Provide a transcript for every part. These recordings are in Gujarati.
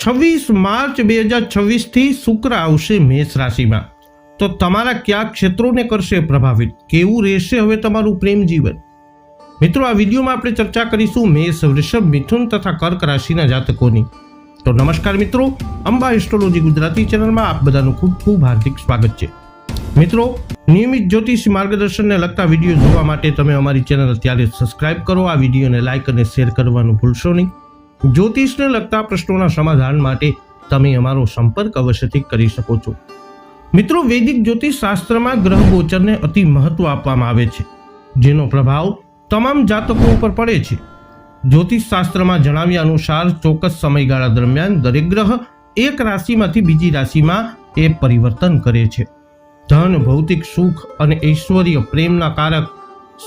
26 માર્ચ 2026 થી શુક્ર આવશે મેષ રાશિમાં। તો તમારા કયા ક્ષેત્રોને કરશે પ્રભાવિત, કેવું રહેશે હવે તમારું પ્રેમ જીવન? મિત્રો, આ વિડીયોમાં આપણે ચર્ચા કરીશું મેષ, વૃષભ, મિથુન તથા કર્ક રાશિના જાતકોની। તો નમસ્કાર મિત્રો, અંબા એસ્ટ્રોલોજી ગુજરાતી ચેનલમાં આપ બધાનું ખૂબ ખૂબ હાર્દિક સ્વાગત છે। મિત્રો, નિયમિત જ્યોતિષ માર્ગદર્શનને લગતા વિડીયો જોવા માટે તમે અમારી ચેનલ અત્યારે સબસ્ક્રાઇબ કરો, આ વિડીયોને લાઇક અને શેર કરવાનું ભૂલશો નહીં। જ્યોતિષને લગતા પ્રશ્નોના સમાધાન માટે તમે અમારો સંપર્ક અવશ્યથી કરી શકો છો। મિત્રો, વૈદિક જ્યોતિષ શાસ્ત્રમાં ગ્રહ ગોચરને અતિ મહત્વ આપવામાં આવે છે, જેનો પ્રભાવ તમામ જાતકો ઉપર પડે છે। જ્યોતિષ શાસ્ત્રમાં જણાવ્યા અનુસાર ચોક્કસ સમયગાળા દરમિયાન દરેક ગ્રહ એક રાશિમાંથી બીજી રાશિમાં એ પરિવર્તન કરે છે। ધન, ભૌતિક સુખ અને ઐશ્વર્ય, પ્રેમના કારક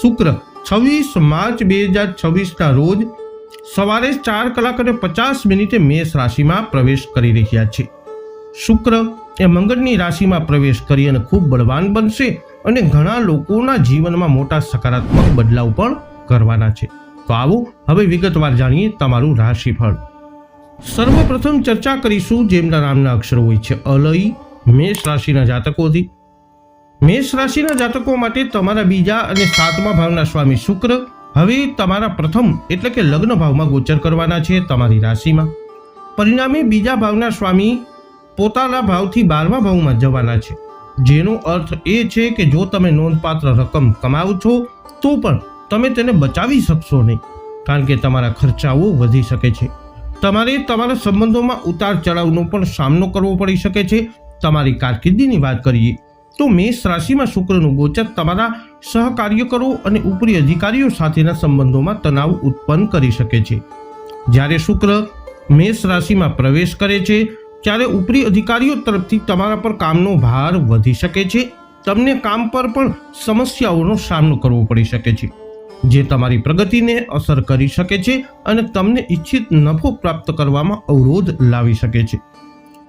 શુક્ર 26 માર્ચ 2026ના રોજ સવારે 4:50 મેષ રાશિમાં પ્રવેશ કરી રહ્યા છે। શુક્ર એ મંગળની રાશિમાં પ્રવેશ કરી અને ખૂબ બળવાન બનશે અને ઘણા લોકોના જીવનમાં મોટા સકારાત્મક બદલાવ પણ કરવાના છે। તો આવો હવે વિગતવાર જાણીએ તમારું રાશિફળ। સર્વપ્રથમ ચર્ચા કરીશું જેમના નામના અક્ષરો હોય છે અલય, મેષ રાશિના જાતકોથી। મેષ રાશિના જાતકો માટે તમારા બીજા અને 7મા ભાવના સ્વામી શુક્ર હવે તમારા પ્રથમ એટલે કે લગ્ન ભાવમાં ગોચર કરવાના છે તમારી રાશિમાં। પરિણામે બીજા ભાવના સ્વામી પોતાના ભાવથી 12મા ભાવમાં જવાના છે, જેનો અર્થ એ છે કે જો તમે નોંધપાત્ર રકમ કમાવો છો તો પણ તમે તેને બચાવી શકશો નહીં, કારણ કે તમારા ખર્ચાઓ વધી શકે છે। તમારે તમારા સંબંધોમાં ઉતાર ચઢાવનો પણ સામનો કરવો પડી શકે છે। તમારી કારકિર્દીની વાત કરીએ તો મેષ રાશિમાં શુક્રનું ગોચર તમારા સહકાર્યકરો અને ઉપરી અધિકારીઓ સાથેના સંબંધોમાં તણાવ ઉત્પન્ન કરી શકે છે। જ્યારે શુક્ર મેષ રાશિમાં પ્રવેશ કરે છે ત્યારે ઉપરી અધિકારીઓ તરફથી તમારા પર કામનો ભાર વધી શકે છે। તમને કામ પર પણ સમસ્યાઓનો સામનો કરવો પડી શકે છે, જે તમારી પ્રગતિને અસર કરી શકે છે અને તમને ઈચ્છિત નફો પ્રાપ્ત કરવામાં અવરોધ લાવી શકે છે।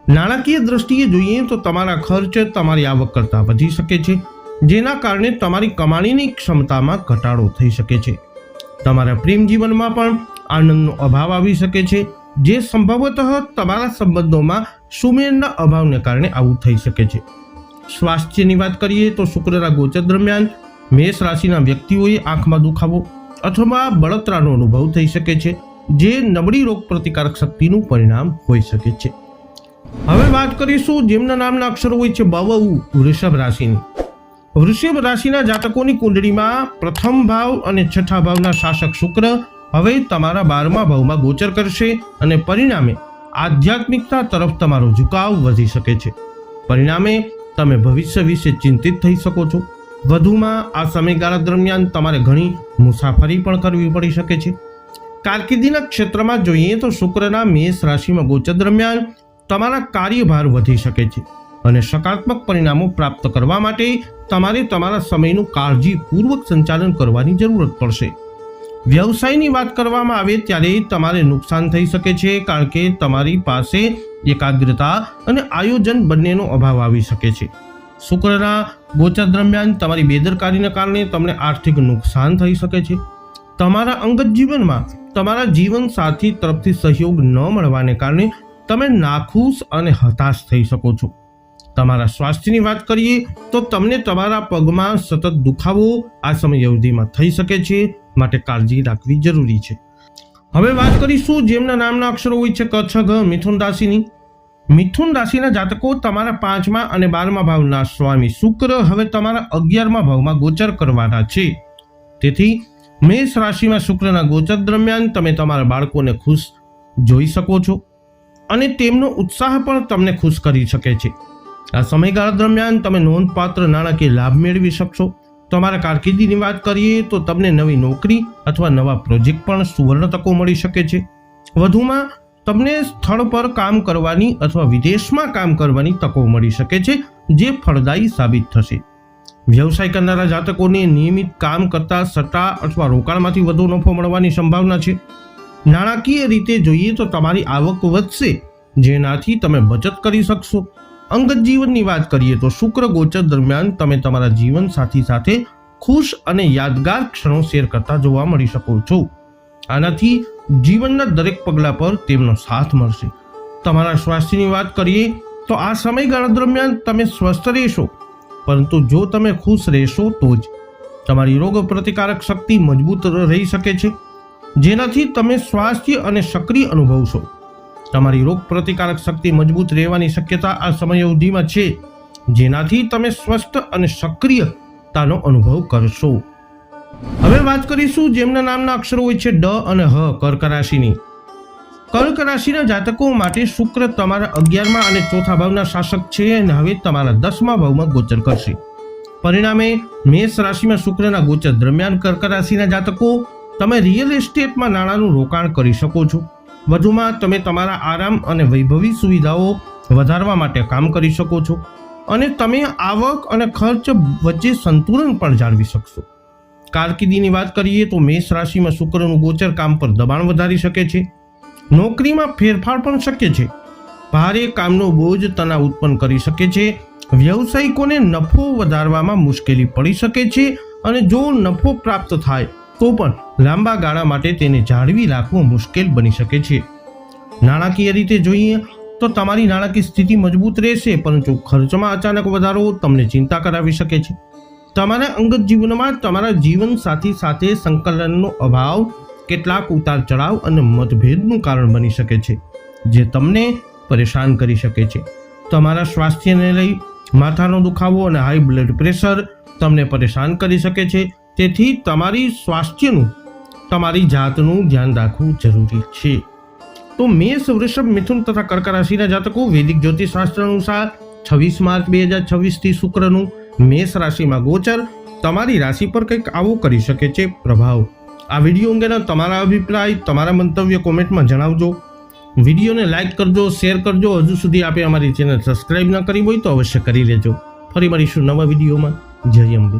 નાણાકીય દ્રષ્ટિએ જોઈએ તો તમારા ખર્ચ તમારી આવક કરતાં વધી શકે છે, જેના કારણે તમારી કમાણીની ક્ષમતામાં ઘટાડો થઈ શકે છે। તમારા પ્રેમ જીવનમાં પણ આનંદનો અભાવ આવી શકે છે, જે સંભવતઃ તમારા સંબંધોમાં સુમેળના અભાવને કારણે આવું થઈ શકે છે। સ્વાસ્થ્યની વાત કરીએ તો શુક્રના ગોચર દરમિયાન મેષ રાશિના વ્યક્તિઓએ આંખમાં દુખાવો અથવા બળતરાનો અનુભવ થઈ શકે છે, જે નબળી રોગ પ્રતિકારક શક્તિનું પરિણામ હોઈ શકે છે। હવે વાત કરીશું જેમના નામના અક્ષરો હોય છે બવ, વૃષભ રાશિની। વૃષભ રાશિના જાતકોની કુંડળીમાં પ્રથમ ભાવ અને 6થા ભાવના શાસક શુક્ર હવે તમારા 12મા ભાવમાં ગોચર કરશે અને પરિણામે આધ્યાત્મિકતા તરફ તમારો ઝુકાવ વધી શકે છે। પરિણામે તમે ભવિષ્ય વિશે ચિંતિત થઈ શકો છો। વધુમાં આ સમયગાળા દરમિયાન તમારે ઘણી મુસાફરી પણ કરવી પડી શકે છે। કારકિર્દીના ક્ષેત્રમાં જોઈએ તો શુક્રના મેષ રાશિમાં ગોચર દરમિયાન તમારા કાર્યભાર વધી શકે છે અને સકારાત્મક પરિણામો પ્રાપ્ત કરવા માટે તમારે તમારા સમયનું કાળજીપૂર્વક સંચાલન કરવાની જરૂરત પડશે। વ્યવસાયની વાત કરવામાં આવે ત્યારે તમારે નુકસાન થઈ શકે છે, કારણ કે તમારી પાસે એકાગ્રતા અને આયોજન બંનેનો અભાવ આવી શકે છે। શુક્રના ગોચર દરમિયાન તમારી બેદરકારીને કારણે તમને આર્થિક નુકસાન થઈ શકે છે। તમારા અંગત જીવનમાં તમારા જીવન સાથી તરફથી સહયોગ ન મળવાને કારણે તમે નાખુશ અને હતાશ થઈ શકો છો। તમારા સ્વાસ્થ્યની વાત કરીએ તો તમને તમારા પગમાં સતત દુખાવો આ સમય અવધિમાં થઈ શકે છે, માટે કાળજી રાખવી જરૂરી છે। હવે વાત કરીશું જેમના નામના અક્ષરો હોય છે ક, છ, ઘ, મિથુન રાશિની। મિથુન રાશિના જાતકો તમારા 5મા અને 12મા ભાવના સ્વામી શુક્ર હવે તમારા 11મા ભાવમાં ગોચર કરવાના છે। તેથી મેષ રાશિમાં શુક્રના ગોચર દરમિયાન તમે તમારા બાળકોને ખુશ જોઈ શકો છો અને તેમનો ઉત્સાહ પણ તમને ખુશ કરી શકે છે। આ સમયગાળા દરમિયાન તમે નોંધપાત્ર નાણાકીય લાભ મેળવી શકશો। તમારા કારકિર્દીની વાત કરીએ તો તમને નવી નોકરી અથવા નવા પ્રોજેક્ટ પણ સુવર્ણ તકો મળી શકે છે। વધુમાં તમને સ્થળ પર કામ કરવાની અથવા વિદેશમાં કામ કરવાની તકો મળી શકે છે, જે ફળદાયી સાબિત થશે। વ્યવસાય કરનારા જાતકોને નિયમિત કામ કરતા સટ્ટા અથવા રોકાણમાંથી વધુ નફો મળવાની સંભાવના છે। નાણાકીય રીતે જોઈએ તો તમારી આવક વધશે, જેનાથી તમે બચત કરી શકશો। અંગત જીવનની વાત કરીએ તો શુક્ર ગોચર દરમિયાન તમે તમારા જીવન સાથી સાથે ખુશ અને યાદગાર ક્ષણો શેર કરતા જોવા મળી શકો છો। આનાથી જીવનના દરેક પગલા પર તેમનો સાથ મળશે તમારા સ્વાસ્થ્યની વાત કરીએ તો આ સમયગાળા દરમિયાન તમે સ્વસ્થ રહેશો, પરંતુ જો તમે ખુશ રહેશો તો જ તમારી રોગ પ્રતિકારક શક્તિ મજબૂત રહી શકે છે, જેનાથી તમે સ્વાસ્થ્ય અને સક્રિય અનુભવશો. તમારી રોગ પ્રતિકારક શક્તિ મજબૂત રહેવાની શક્યતા આ સમય અવધિમાં છે, જેનાથી તમે સ્વસ્થ અને સક્રિયતાનો અનુભવ કરશો. હવે વાત કરીશું જેમના નામના અક્ષરો હોય છે ડ અને હ, કર્ક રાશિની. કર્ક રાશિના જાતકો માટે શુક્ર તમારા 11મા અને 4થા ભાવના શાસક છે અને હવે તમારા 10મા ભાવમાં ગોચર કરશે. પરિણામે મેષ રાશિમાં શુક્રના ગોચર દરમિયાન કર્ક રાશિના જાતકો તમે રિયલ એસ્ટેટમાં નાણાંનું રોકાણ કરી શકો છો. વધુમાં તમે તમારા આરામ અને વૈભવી સુવિધાઓ વધારવા માટે કામ કરી શકો છો અને તમે આવક અને ખર્ચ વચ્ચે સંતુલન પણ જાળવી શકશો. કારકિર્દીની વાત કરીએ તો મેષ રાશિમાં શુક્રનું ગોચર કામ પર દબાણ વધારી શકે છે. નોકરીમાં ફેરફાર પણ શક્ય છે. ભારે કામનો બોજ તણાવ ઉત્પન્ન કરી શકે છે. વ્યવસાયિકોને નફો વધારવામાં મુશ્કેલી પડી શકે છે અને જો નફો પ્રાપ્ત થાય તો પણ લાંબા ગાળા માટે તેને જાળવી રાખવું મુશ્કેલ બની શકે છે. નાણાકીય રીતે જોઈએ તો તમારી નાણાકીય સ્થિતિ મજબૂત રહેશે, પરંતુ ખર્ચમાં અચાનક વધારો તમને ચિંતા કરાવી શકે છે. તમારા અંગત જીવનમાં તમારા જીવનસાથી સાથે સંકલનનો અભાવ કેટલાક ઉતાર ચઢાવ અને મતભેદનું કારણ બની શકે છે, જે તમને પરેશાન કરી શકે છે. તમારા સ્વાસ્થ્યને લઈ માથાનો દુખાવો અને હાઈ બ્લડ પ્રેશર તમને પરેશાન કરી શકે છે, તેથી તમારી સ્વાસ્થ્યનું તમારી જાતનું ધ્યાન રાખવું જરૂરી છે. તો મેષ, વૃષભ, મિથુન તથા કર્ક રાશિના જાતકો વૈદિક જ્યોતિષશાસ્ત્ર અનુસાર 26 માર્ચ 2026થી શુક્રનું મેષ રાશિમાં ગોચર તમારી રાશિ પર કંઈક આવો કરી શકે છે પ્રભાવ. આ વિડીયો અંગેના તમારા અભિપ્રાય, તમારા મંતવ્ય કોમેન્ટમાં જણાવજો. વિડીયોને લાઇક કરજો, શેર કરજો. હજુ સુધી આપે અમારી ચેનલ સબસ્ક્રાઇબ ન કરી હોય તો અવશ્ય કરી લેજો. ફરી મળીશું નવા વિડીયોમાં. જય અંબે.